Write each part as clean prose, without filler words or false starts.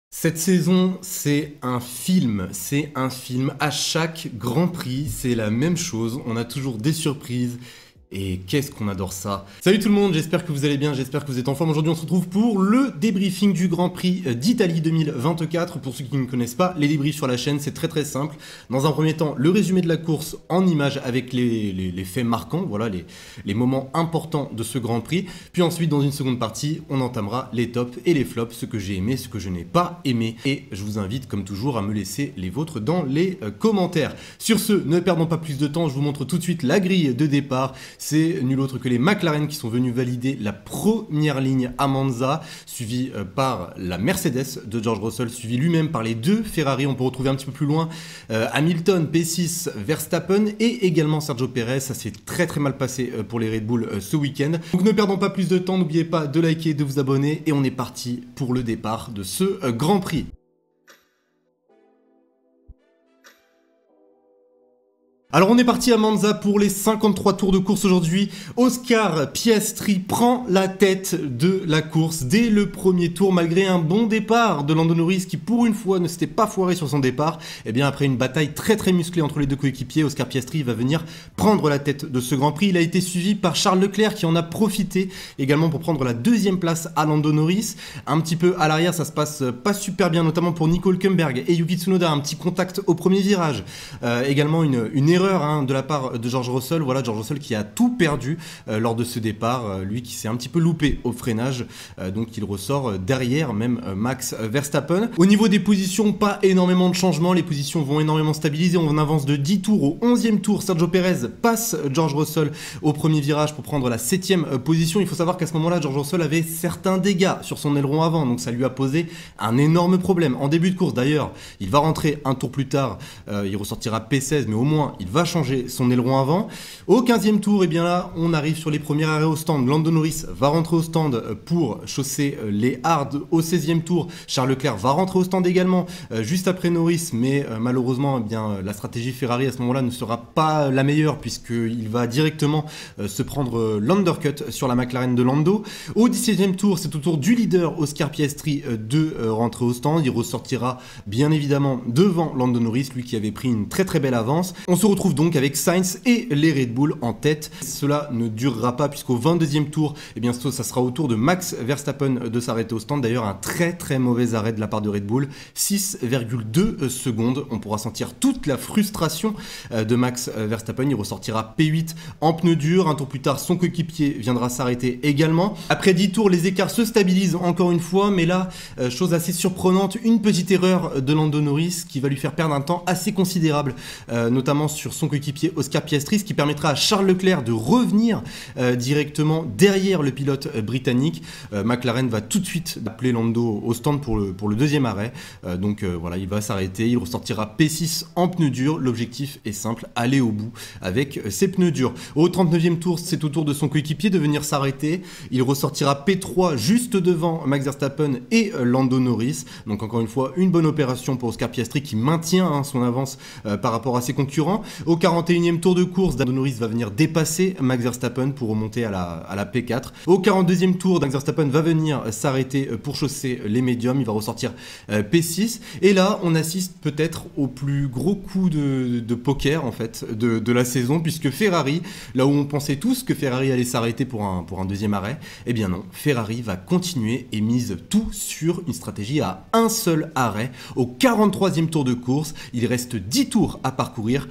Cette saison, c'est un film. À chaque Grand Prix, c'est la même chose. On a toujours des surprises. Et qu'est-ce qu'on adore ça. Salut tout le monde, j'espère que vous allez bien, j'espère que vous êtes en forme. Aujourd'hui on se retrouve pour le débriefing du Grand Prix d'Italie 2024. Pour ceux qui ne connaissent pas, les débriefs sur la chaîne, c'est très simple. Dans un premier temps, le résumé de la course en images avec les faits marquants, voilà les moments importants de ce Grand Prix. Puis ensuite, dans une seconde partie, on entamera les tops et les flops, ce que j'ai aimé, ce que je n'ai pas aimé. Et je vous invite comme toujours à me laisser les vôtres dans les commentaires. Sur ce, ne perdons pas plus de temps, je vous montre tout de suite la grille de départ. C'est nul autre que les McLaren qui sont venus valider la première ligne à Monza, suivi par la Mercedes de George Russell, suivi lui-même par les deux Ferrari. On peut retrouver un petit peu plus loin Hamilton, P6, Verstappen et également Sergio Perez. Ça s'est très mal passé pour les Red Bull ce week-end. Donc ne perdons pas plus de temps, n'oubliez pas de liker, de vous abonner et on est parti pour le départ de ce Grand Prix. Alors on est parti à Monza pour les 53 tours de course aujourd'hui. Oscar Piastri prend la tête de la course dès le premier tour malgré un bon départ de Lando Norris qui pour une fois ne s'était pas foiré sur son départ. Et bien après une bataille très musclée entre les deux coéquipiers, Oscar Piastri va venir prendre la tête de ce Grand Prix. Il a été suivi par Charles Leclerc qui en a profité également pour prendre la deuxième place à Lando Norris. Un petit peu à l'arrière, ça se passe pas super bien, notamment pour Nico Hülkenberg et Yuki Tsunoda, un petit contact au premier virage. Également une erreur de la part de George Russell, voilà George Russell qui a tout perdu lors de ce départ, lui qui s'est un petit peu loupé au freinage, donc il ressort derrière même Max Verstappen. Au niveau des positions, pas énormément de changements, les positions vont énormément stabiliser, on avance de 10 tours au 11e tour, Sergio Perez passe George Russell au premier virage pour prendre la 7e position. Il faut savoir qu'à ce moment-là, George Russell avait certains dégâts sur son aileron avant, donc ça lui a posé un énorme problème. En début de course d'ailleurs, il va rentrer un tour plus tard, il ressortira P16, mais au moins il va changer son aileron avant. Au 15e tour, et bien là, on arrive sur les premiers arrêts au stand. Lando Norris va rentrer au stand pour chausser les hards. Au 16e tour, Charles Leclerc va rentrer au stand également, juste après Norris, mais malheureusement, eh bien, la stratégie Ferrari à ce moment-là ne sera pas la meilleure puisqu'il va directement se prendre l'undercut sur la McLaren de Lando. Au 17e tour, c'est au tour du leader Oscar Piastri de rentrer au stand. Il ressortira bien évidemment devant Lando Norris, lui qui avait pris une très belle avance. On se retrouve donc avec Sainz et les Red Bull en tête. Cela ne durera pas puisqu'au 22e tour, eh bien, ça sera au tour de Max Verstappen de s'arrêter au stand. D'ailleurs, un très mauvais arrêt de la part de Red Bull. 6,2 secondes. On pourra sentir toute la frustration de Max Verstappen. Il ressortira P8 en pneu dur. Un tour plus tard, son coéquipier viendra s'arrêter également. Après 10 tours, les écarts se stabilisent encore une fois. Mais là, chose assez surprenante, une petite erreur de Lando Norris qui va lui faire perdre un temps assez considérable, notamment sur son coéquipier Oscar Piastri, ce qui permettra à Charles Leclerc de revenir directement derrière le pilote britannique. McLaren va tout de suite appeler Lando au stand pour le deuxième arrêt. Voilà, il va s'arrêter, il ressortira P6 en pneus durs. L'objectif est simple, aller au bout avec ses pneus durs. Au 39e tour, c'est au tour de son coéquipier de venir s'arrêter. Il ressortira P3 juste devant Max Verstappen et Lando Norris. Donc encore une fois, une bonne opération pour Oscar Piastri qui maintient son avance par rapport à ses concurrents. Au 41e tour de course, Lando Norris va venir dépasser Max Verstappen pour remonter à la P4. Au 42e tour, Max Verstappen va venir s'arrêter pour chausser les médiums. Il va ressortir P6. Et là, on assiste peut-être au plus gros coup de poker en fait de la saison, puisque Ferrari, là où on pensait tous que Ferrari allait s'arrêter pour un deuxième arrêt, eh bien non, Ferrari va continuer et mise tout sur une stratégie à un seul arrêt. Au 43e tour de course, il reste 10 tours à parcourir.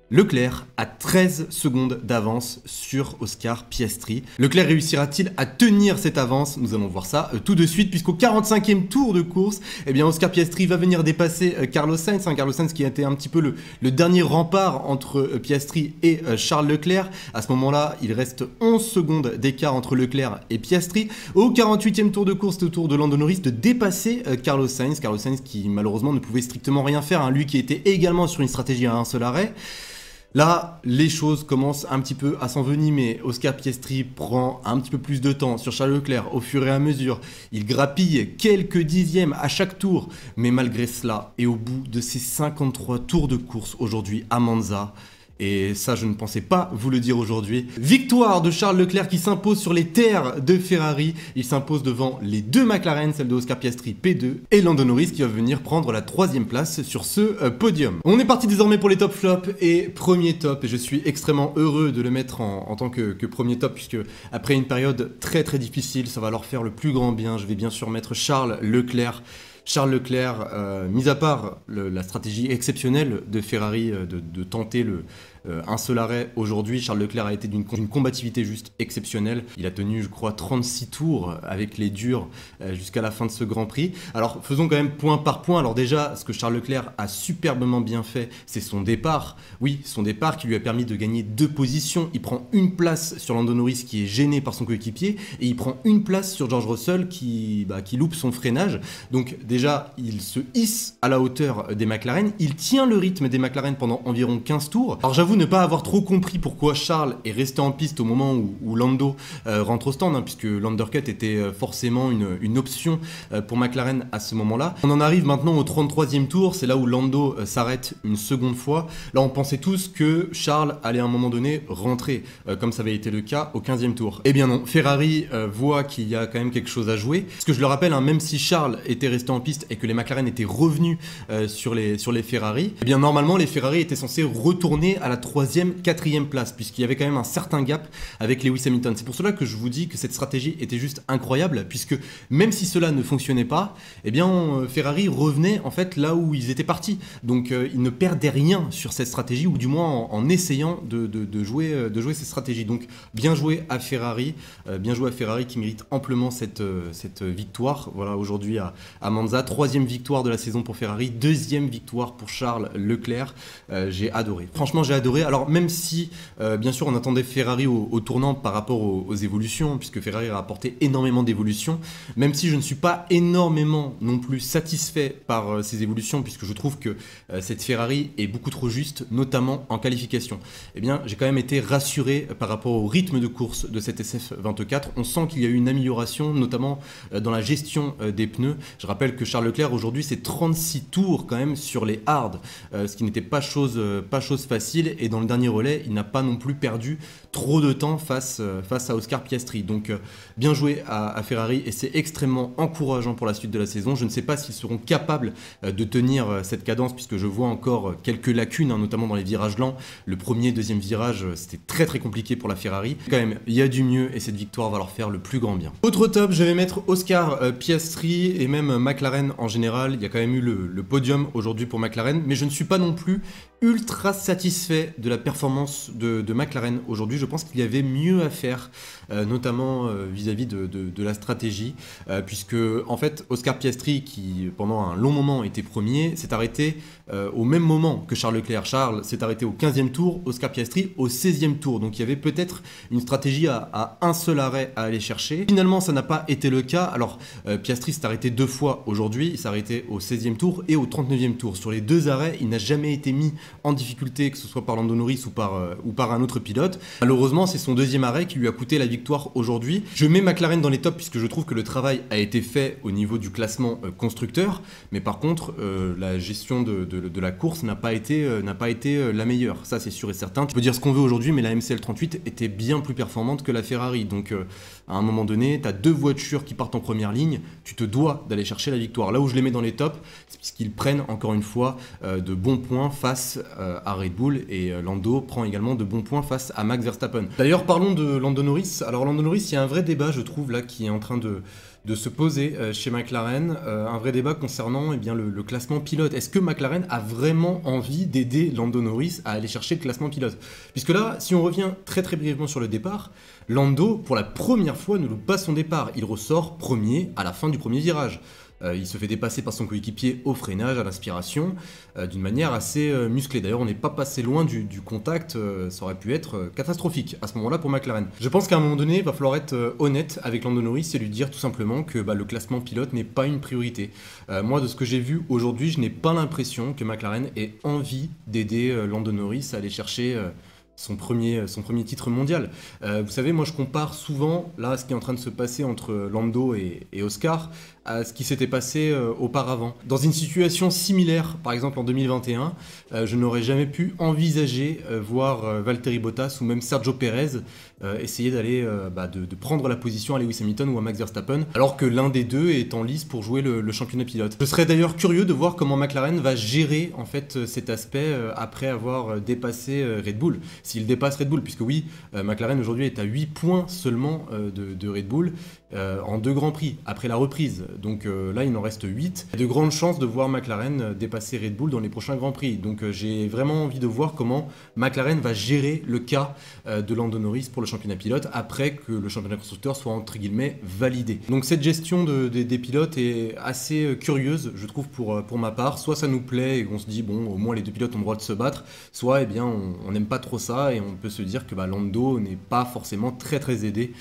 Leclerc a 13 secondes d'avance sur Oscar Piastri. Leclerc réussira-t-il à tenir cette avance? Nous allons voir ça tout de suite, puisqu'au 45e tour de course, eh bien Oscar Piastri va venir dépasser Carlos Sainz. Carlos Sainz qui a été un petit peu le dernier rempart entre Piastri et Charles Leclerc. À ce moment-là, il reste 11 secondes d'écart entre Leclerc et Piastri. Au 48e tour de course, c'est au tour de Lando Norris de dépasser Carlos Sainz. Carlos Sainz qui malheureusement ne pouvait strictement rien faire, lui qui était également sur une stratégie à un seul arrêt. Là, les choses commencent un petit peu à s'envenimer. Oscar Piastri prend un petit peu plus de temps sur Charles Leclerc au fur et à mesure. Il grappille quelques dixièmes à chaque tour. Mais malgré cela, et au bout de ces 53 tours de course aujourd'hui à Monza, Et ça, je ne pensais pas vous le dire aujourd'hui. Victoire de Charles Leclerc qui s'impose sur les terres de Ferrari. Il s'impose devant les deux McLaren, celle de Oscar Piastri P2 et Lando Norris qui va venir prendre la 3e place sur ce podium. On est parti désormais pour les top flops et premier top. Et je suis extrêmement heureux de le mettre en tant que premier top puisque après une période très difficile, ça va leur faire le plus grand bien. Je vais bien sûr mettre Charles Leclerc. Charles Leclerc, mis à part la stratégie exceptionnelle de Ferrari de tenter un seul arrêt aujourd'hui, Charles Leclerc a été d'une combativité juste exceptionnelle. Il a tenu, je crois, 36 tours avec les durs jusqu'à la fin de ce Grand Prix. Alors, faisons quand même point par point. Alors déjà, ce que Charles Leclerc a superbement bien fait, c'est son départ. Oui, son départ qui lui a permis de gagner 2 positions. Il prend une place sur Lando Norris qui est gêné par son coéquipier et il prend une place sur George Russell qui loupe son freinage. Donc déjà, il se hisse à la hauteur des McLaren. Il tient le rythme des McLaren pendant environ 15 tours. Alors j'avoue ne pas avoir trop compris pourquoi Charles est resté en piste au moment où Lando rentre au stand, puisque l'undercut était forcément une option pour McLaren à ce moment-là. On en arrive maintenant au 33e tour, c'est là où Lando s'arrête une seconde fois. Là on pensait tous que Charles allait à un moment donné rentrer, comme ça avait été le cas au 15e tour. Eh bien non, Ferrari voit qu'il y a quand même quelque chose à jouer. Parce que je le rappelle, même si Charles était resté en piste et que les McLaren étaient revenus sur les Ferrari, eh bien normalement les Ferrari étaient censés retourner à la 3e, 4e place, puisqu'il y avait quand même un certain gap avec Lewis Hamilton. C'est pour cela que je vous dis que cette stratégie était juste incroyable, puisque même si cela ne fonctionnait pas, eh bien Ferrari revenait en fait là où ils étaient partis. Donc ils ne perdaient rien sur cette stratégie, ou du moins en essayant de jouer cette stratégie. Donc bien joué à Ferrari qui mérite amplement cette victoire. Voilà, aujourd'hui à Monza, 3e victoire de la saison pour Ferrari, 2e victoire pour Charles Leclerc. J'ai adoré. Franchement, j'ai adoré. Alors même si, bien sûr, on attendait Ferrari au tournant par rapport aux évolutions, puisque Ferrari a apporté énormément d'évolutions, même si je ne suis pas énormément non plus satisfait par ces évolutions, puisque je trouve que cette Ferrari est beaucoup trop juste, notamment en qualification. Eh bien, j'ai quand même été rassuré par rapport au rythme de course de cette SF24. On sent qu'il y a eu une amélioration, notamment dans la gestion des pneus. Je rappelle que Charles Leclerc, aujourd'hui, c'est 36 tours quand même sur les hards, ce qui n'était pas chose facile. Et dans le dernier relais, il n'a pas non plus perdu trop de temps face à Oscar Piastri. Donc bien joué à Ferrari et c'est extrêmement encourageant pour la suite de la saison. Je ne sais pas s'ils seront capables de tenir cette cadence, puisque je vois encore quelques lacunes, notamment dans les virages lents. Le premier, deuxième virage, c'était très compliqué pour la Ferrari. Quand même, il y a du mieux et cette victoire va leur faire le plus grand bien. Autre top, je vais mettre Oscar Piastri et même McLaren en général. Il y a quand même eu le podium aujourd'hui pour McLaren, mais je ne suis pas non plus ultra satisfait de la performance de McLaren aujourd'hui. Je pense qu'il y avait mieux à faire, notamment vis-à-vis de la stratégie, puisque en fait Oscar Piastri, qui pendant un long moment était premier, s'est arrêté au même moment que Charles Leclerc. Charles s'est arrêté au 15e tour, Oscar Piastri au 16e tour, donc il y avait peut-être une stratégie à un seul arrêt à aller chercher. Finalement ça n'a pas été le cas. Alors Piastri s'est arrêté 2 fois aujourd'hui, il s'est arrêté au 16e tour et au 39e tour. Sur les 2 arrêts, il n'a jamais été mis en difficulté, que ce soit par Lando Norris ou par un autre pilote. Malheureusement, c'est son 2e arrêt qui lui a coûté la victoire aujourd'hui. Je mets McLaren dans les tops puisque je trouve que le travail a été fait au niveau du classement constructeur, mais par contre, la gestion de la course n'a pas été la meilleure. Ça, c'est sûr et certain. Tu peux dire ce qu'on veut aujourd'hui, mais la MCL38 était bien plus performante que la Ferrari. Donc, à un moment donné, tu as 2 voitures qui partent en première ligne, tu te dois d'aller chercher la victoire. Là où je les mets dans les tops, c'est parce qu'ils prennent encore une fois de bons points face à Red Bull, et Lando prend également de bons points face à Max Verstappen. D'ailleurs, parlons de Lando Norris. Alors Lando Norris, il y a un vrai débat, je trouve, là, qui est en train de se poser chez McLaren, un vrai débat concernant le classement pilote. Est-ce que McLaren a vraiment envie d'aider Lando Norris à aller chercher le classement pilote? Puisque là, si on revient très brièvement sur le départ, Lando, pour la première fois, ne loupe pas son départ. Il ressort premier à la fin du premier virage. Il se fait dépasser par son coéquipier au freinage, à l'inspiration, d'une manière assez musclée. D'ailleurs, on n'est pas passé loin du contact, ça aurait pu être catastrophique à ce moment-là pour McLaren. Je pense qu'à un moment donné, il va falloir être honnête avec Lando Norris et lui dire tout simplement que le classement pilote n'est pas une priorité. Moi, de ce que j'ai vu aujourd'hui, je n'ai pas l'impression que McLaren ait envie d'aider Lando Norris à aller chercher son premier titre mondial. Vous savez, moi je compare souvent là ce qui est en train de se passer entre Lando et Oscar à ce qui s'était passé auparavant. Dans une situation similaire, par exemple en 2021, je n'aurais jamais pu envisager voir Valtteri Bottas ou même Sergio Perez essayer d'aller de prendre la position à Lewis Hamilton ou à Max Verstappen, alors que l'un des deux est en lice pour jouer le championnat pilote. Je serais d'ailleurs curieux de voir comment McLaren va gérer en fait cet aspect après avoir dépassé Red Bull. S'il dépasse Red Bull, puisque oui, McLaren aujourd'hui est à 8 points seulement de Red Bull en 2 Grands Prix, après la reprise. Donc là, il en reste 8. Il y a de grandes chances de voir McLaren dépasser Red Bull dans les prochains Grands Prix. Donc j'ai vraiment envie de voir comment McLaren va gérer le cas de Lando Norris pour le championnat pilote après que le championnat constructeur soit entre guillemets validé. Donc cette gestion des pilotes est assez curieuse, je trouve, pour ma part. Soit ça nous plaît et on se dit, bon, au moins les 2 pilotes ont le droit de se battre, soit eh bien, on n'aime pas trop ça et on peut se dire que Lando n'est pas forcément très aidé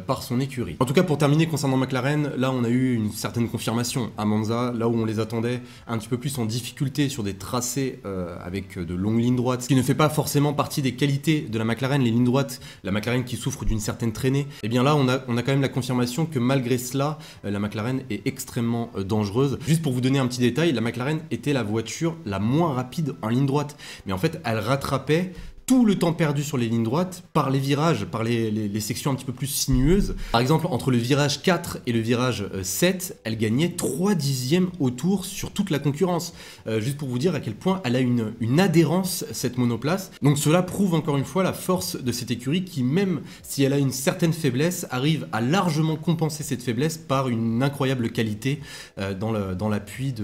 par son écurie. En tout cas, pour terminer concernant McLaren, là on a eu une certaine confirmation à Monza, là où on les attendait un petit peu plus en difficulté sur des tracés avec de longues lignes droites, ce qui ne fait pas forcément partie des qualités de la McLaren, les lignes droites, la McLaren qui souffre d'une certaine traînée. Et bien là on a quand même la confirmation que malgré cela, la McLaren est extrêmement dangereuse. Juste pour vous donner un petit détail, la McLaren était la voiture la moins rapide en ligne droite, mais en fait elle rattrapait tout le temps perdu sur les lignes droites par les virages, par les sections un petit peu plus sinueuses. Par exemple, entre le virage 4 et le virage 7, elle gagnait 3 dixièmes au tour sur toute la concurrence. Juste pour vous dire à quel point elle a une adhérence, cette monoplace. Donc cela prouve encore une fois la force de cette écurie qui, même si elle a une certaine faiblesse, arrive à largement compenser cette faiblesse par une incroyable qualité dans l'appui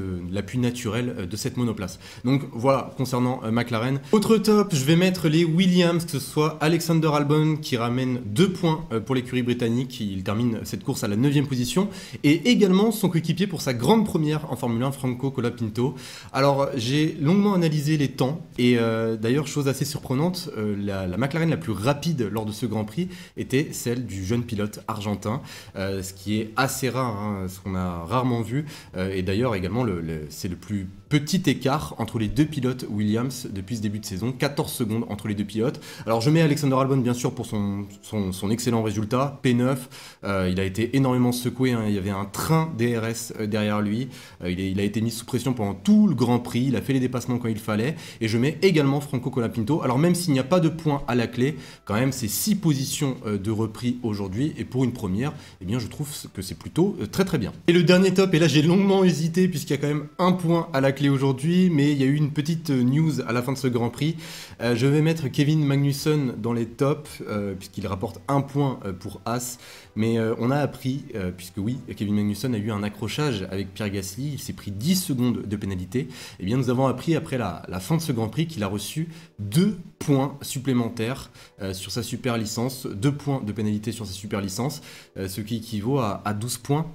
naturel de cette monoplace. Donc voilà, concernant McLaren. Autre top, je vais mettre les Williams, que ce soit Alexander Albon qui ramène 2 points pour l'écurie britannique, il termine cette course à la 9e position, et également son coéquipier pour sa grande première en Formule 1, Franco Colapinto. Alors j'ai longuement analysé les temps, et d'ailleurs chose assez surprenante, la McLaren la plus rapide lors de ce Grand Prix était celle du jeune pilote argentin, ce qui est assez rare, hein, ce qu'on a rarement vu, et d'ailleurs également c'est le plus petit écart entre les 2 pilotes Williams depuis ce début de saison, 14 secondes entre les 2 pilotes. Alors je mets Alexander Albon bien sûr pour son excellent résultat, P9, il a été énormément secoué, hein, il y avait un train DRS derrière lui, il a été mis sous pression pendant tout le Grand Prix, il a fait les dépassements quand il fallait, et je mets également Franco Colapinto. Alors même s'il n'y a pas de points à la clé, quand même c'est 6 positions de repris aujourd'hui, et pour une première, eh bien je trouve que c'est plutôt très bien. Et le dernier top, et là j'ai longuement hésité puisqu'il y a quand même un point à la clé aujourd'hui, mais il y a eu une petite news à la fin de ce Grand Prix. Je vais mettre Kevin Magnussen dans les tops, puisqu'il rapporte 1 point pour As, mais on a appris, puisque oui, Kevin Magnussen a eu un accrochage avec Pierre Gasly, il s'est pris 10 secondes de pénalité, et bien nous avons appris après la fin de ce Grand Prix qu'il a reçu 2 points supplémentaires sur sa super licence, 2 points de pénalité sur sa super licence, ce qui équivaut à 12 points,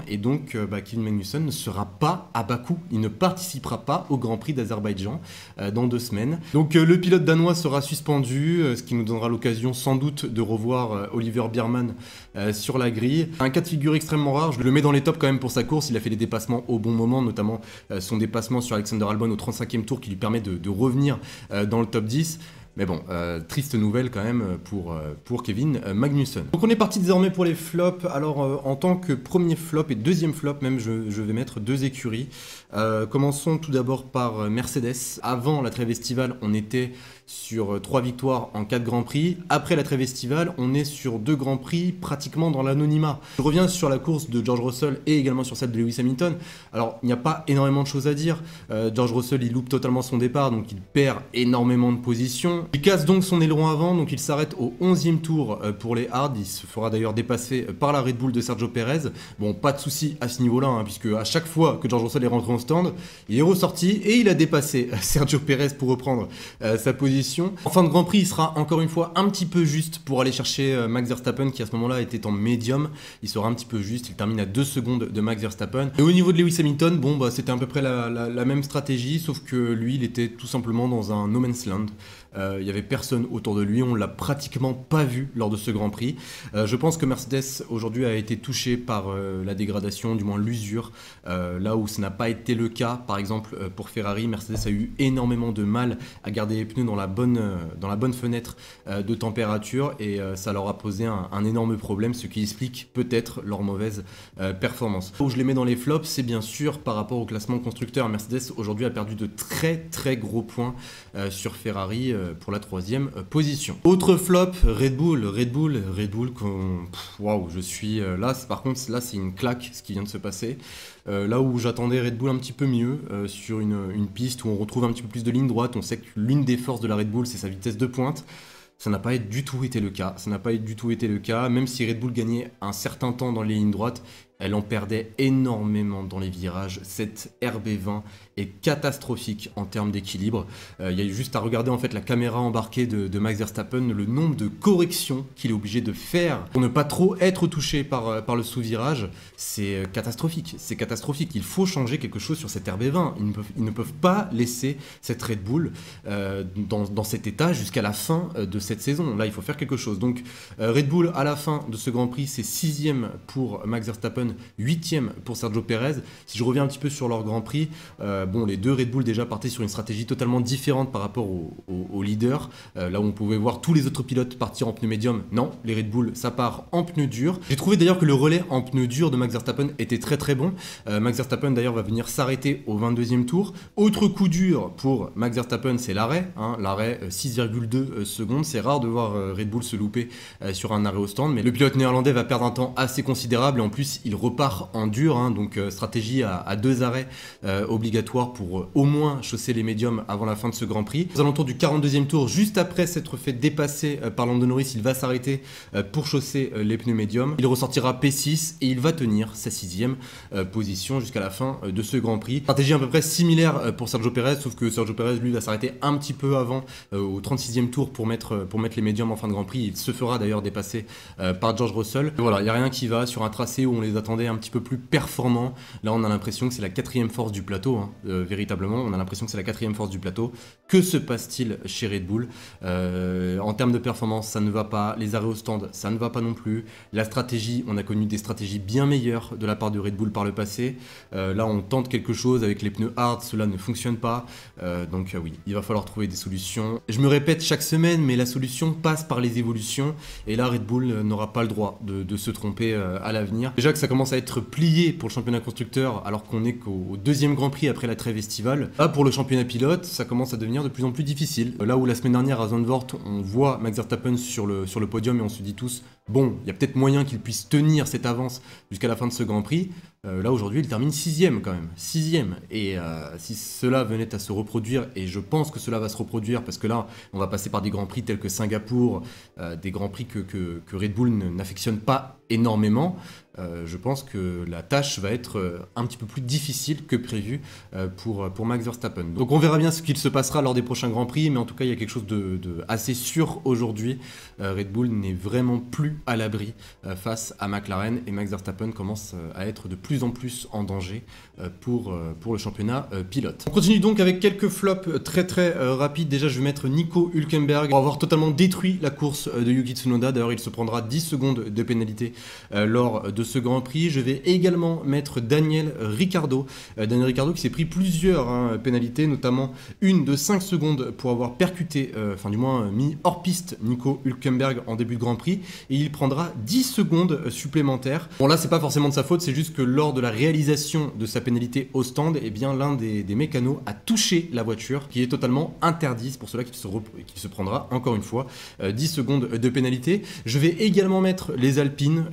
et donc Kevin Magnussen ne sera pas à Bakou, il ne participera pas au Grand Prix d'Azerbaïdjan dans 2 semaines. Donc le pilote danois sera suspendu, ce qui nous donnera l'occasion sans doute de revoir Oliver Biermann sur la grille. Un cas de figure extrêmement rare, je le mets dans les tops quand même pour sa course, il a fait les dépassements au bon moment, notamment son dépassement sur Alexander Albon au 35e tour qui lui permet de revenir dans le top 10. Mais bon, triste nouvelle quand même pour Kevin Magnussen. Donc on est parti désormais pour les flops. Alors en tant que premier flop et deuxième flop même, je vais mettre 2 écuries. Commençons tout d'abord par Mercedes. Avant la trêve estivale, on était sur 3 victoires en 4 Grands Prix. Après la trêve estivale, on est sur 2 Grands Prix pratiquement dans l'anonymat. Je reviens sur la course de George Russell et également sur celle de Lewis Hamilton. Alors, il n'y a pas énormément de choses à dire. George Russell, il loupe totalement son départ, donc il perd énormément de positions. Il casse donc son aileron avant, donc il s'arrête au 11e tour pour les hards. Il se fera d'ailleurs dépasser par la Red Bull de Sergio Perez. Bon, pas de souci à ce niveau-là, hein, puisque à chaque fois que George Russell est rentré en stand, il est ressorti et il a dépassé Sergio Perez pour reprendre sa position. En fin de Grand Prix, il sera encore une fois un petit peu juste pour aller chercher Max Verstappen qui à ce moment-là était en médium. Il sera un petit peu juste, il termine à 2 secondes de Max Verstappen. Et au niveau de Lewis Hamilton, bon, c'était à peu près la même stratégie, sauf que lui, il était tout simplement dans un no man's land. il y avait personne autour de lui, on l'a pratiquement pas vu lors de ce Grand Prix. Je pense que Mercedes aujourd'hui a été touché par la dégradation, du moins l'usure, là où ce n'a pas été le cas, par exemple pour Ferrari. Mercedes a eu énormément de mal à garder les pneus dans la bonne fenêtre de température et ça leur a posé un énorme problème, ce qui explique peut-être leur mauvaise performance. Où je les mets dans les flops, c'est bien sûr par rapport au classement constructeur. Mercedes aujourd'hui a perdu de très gros points sur Ferrari pour la 3e position. Autre flop, Red Bull, waouh, je suis là, par contre là c'est une claque ce qui vient de se passer. Là où j'attendais Red Bull un petit peu mieux, sur une piste où on retrouve un petit peu plus de ligne droite, on sait que l'une des forces de la Red Bull c'est sa vitesse de pointe. Ça n'a pas du tout été le cas, même si Red Bull gagnait un certain temps dans les lignes droites, elle en perdait énormément dans les virages. Cette RB20 est catastrophique en termes d'équilibre. Il y a juste à regarder en fait la caméra embarquée de Max Verstappen, le nombre de corrections qu'il est obligé de faire pour ne pas trop être touché par le sous-virage. C'est catastrophique, il faut changer quelque chose sur cette RB20. Ils ne peuvent pas laisser cette Red Bull dans cet état jusqu'à la fin de cette saison. Là, il faut faire quelque chose. Donc Red Bull à la fin de ce Grand Prix, c'est 6e pour Max Verstappen, 8e pour Sergio Perez. Si je reviens un petit peu sur leur Grand Prix, bon, les deux Red Bull déjà partaient sur une stratégie totalement différente par rapport aux leaders. Là où on pouvait voir tous les autres pilotes partir en pneu médium, non, les Red Bull, ça part en pneu dur. J'ai trouvé d'ailleurs que le relais en pneu dur de Max Verstappen était très bon. Max Verstappen d'ailleurs va venir s'arrêter au 22e tour. Autre coup dur pour Max Verstappen, c'est l'arrêt. L'arrêt 6,2 secondes. C'est rare de voir Red Bull se louper sur un arrêt au stand, mais le pilote néerlandais va perdre un temps assez considérable et en plus il repart en dur, donc stratégie à 2 arrêts obligatoires pour au moins chausser les médiums avant la fin de ce Grand Prix. Aux alentours du 42e tour, juste après s'être fait dépasser par Lando Norris, il va s'arrêter pour chausser les pneus médiums. Il ressortira P6 et il va tenir sa 6e position jusqu'à la fin de ce Grand Prix. Stratégie à peu près similaire pour Sergio Perez, sauf que Sergio Perez lui va s'arrêter un petit peu avant, au 36e tour pour mettre les médiums en fin de Grand Prix. Il se fera d'ailleurs dépasser par George Russell. Et voilà, il n'y a rien qui va sur un tracé où on les attendait un petit peu plus performants. Là, on a l'impression que c'est la 4e force du plateau, véritablement. On a l'impression que c'est la 4e force du plateau. Que se passe-t-il chez Red Bull? En termes de performance, ça ne va pas. Les arrêts au stand, ça ne va pas non plus. La stratégie, on a connu des stratégies bien meilleures de la part de Red Bull par le passé. Là, on tente quelque chose avec les pneus hard, cela ne fonctionne pas. Donc oui, il va falloir trouver des solutions. Je me répète chaque semaine, mais la solution passe par les évolutions. Et là, Red Bull n'aura pas le droit de se tromper à l'avenir. Déjà que ça commence à être plié pour le championnat constructeur, alors qu'on n'est qu'au 2e Grand Prix après la trêve estivale. Là, pour le championnat pilote, ça commence à devenir de plus en plus difficile. Là où la semaine dernière à Zandvoort, on voit Max Verstappen sur le podium et on se dit tous, bon, il y a peut-être moyen qu'il puisse tenir cette avance jusqu'à la fin de ce Grand Prix. Là aujourd'hui il termine 6e quand même, 6e, et si cela venait à se reproduire, et je pense que cela va se reproduire parce que là on va passer par des grands prix tels que Singapour, des grands prix que Red Bull n'affectionne pas énormément, je pense que la tâche va être un petit peu plus difficile que prévu pour Max Verstappen. Donc on verra bien ce qu'il se passera lors des prochains grands prix, mais en tout cas il y a quelque chose de assez sûr aujourd'hui. Red Bull n'est vraiment plus à l'abri face à McLaren, et Max Verstappen commence à être de plus en plus en danger pour le championnat pilote. On continue donc avec quelques flops très rapides. Déjà je vais mettre Nico Hülkenberg pour avoir totalement détruit la course de Yuki Tsunoda. D'ailleurs il se prendra 10 secondes de pénalité lors de ce Grand Prix. Je vais également mettre Daniel Ricciardo. Daniel Ricciardo qui s'est pris plusieurs pénalités, notamment une de 5 secondes pour avoir percuté, enfin du moins mis hors piste Nico Hülkenberg en début de Grand Prix, et il prendra 10 secondes supplémentaires. Bon là c'est pas forcément de sa faute, c'est juste que lors de la réalisation de sa pénalité au stand, eh bien l'un des mécanos a touché la voiture, qui est totalement interdit. C'est pour cela qu'il se prendra encore une fois 10 secondes de pénalité. Je vais également mettre les Alpines.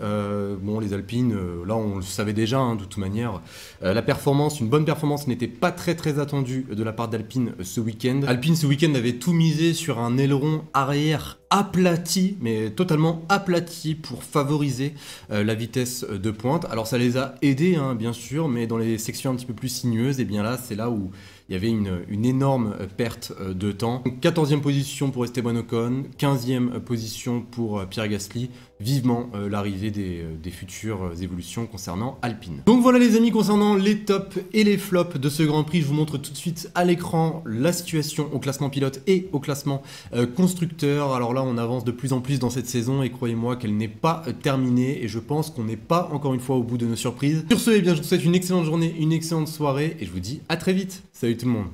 Bon, les Alpines, là on le savait déjà, de toute manière. Une bonne performance n'était pas très attendue de la part d'Alpine ce week-end. Alpine ce week-end avait tout misé sur un aileron arrière aplati, mais totalement aplati pour favoriser la vitesse de pointe. Alors ça les a aidés, hein, bien sûr, mais dans les sections un petit peu plus sinueuses, et bien là, c'est là où il y avait une énorme perte de temps. Donc, 14e position pour Esteban Ocon, 15e position pour Pierre Gasly. Vivement l'arrivée des futures évolutions concernant Alpine. Donc voilà les amis, concernant les tops et les flops de ce Grand Prix, je vous montre tout de suite à l'écran la situation au classement pilote et au classement constructeur. Alors là, on avance de plus en plus dans cette saison et croyez-moi qu'elle n'est pas terminée et je pense qu'on n'est pas encore une fois au bout de nos surprises. Sur ce, eh bien, je vous souhaite une excellente journée, une excellente soirée et je vous dis à très vite. Salut tout le monde.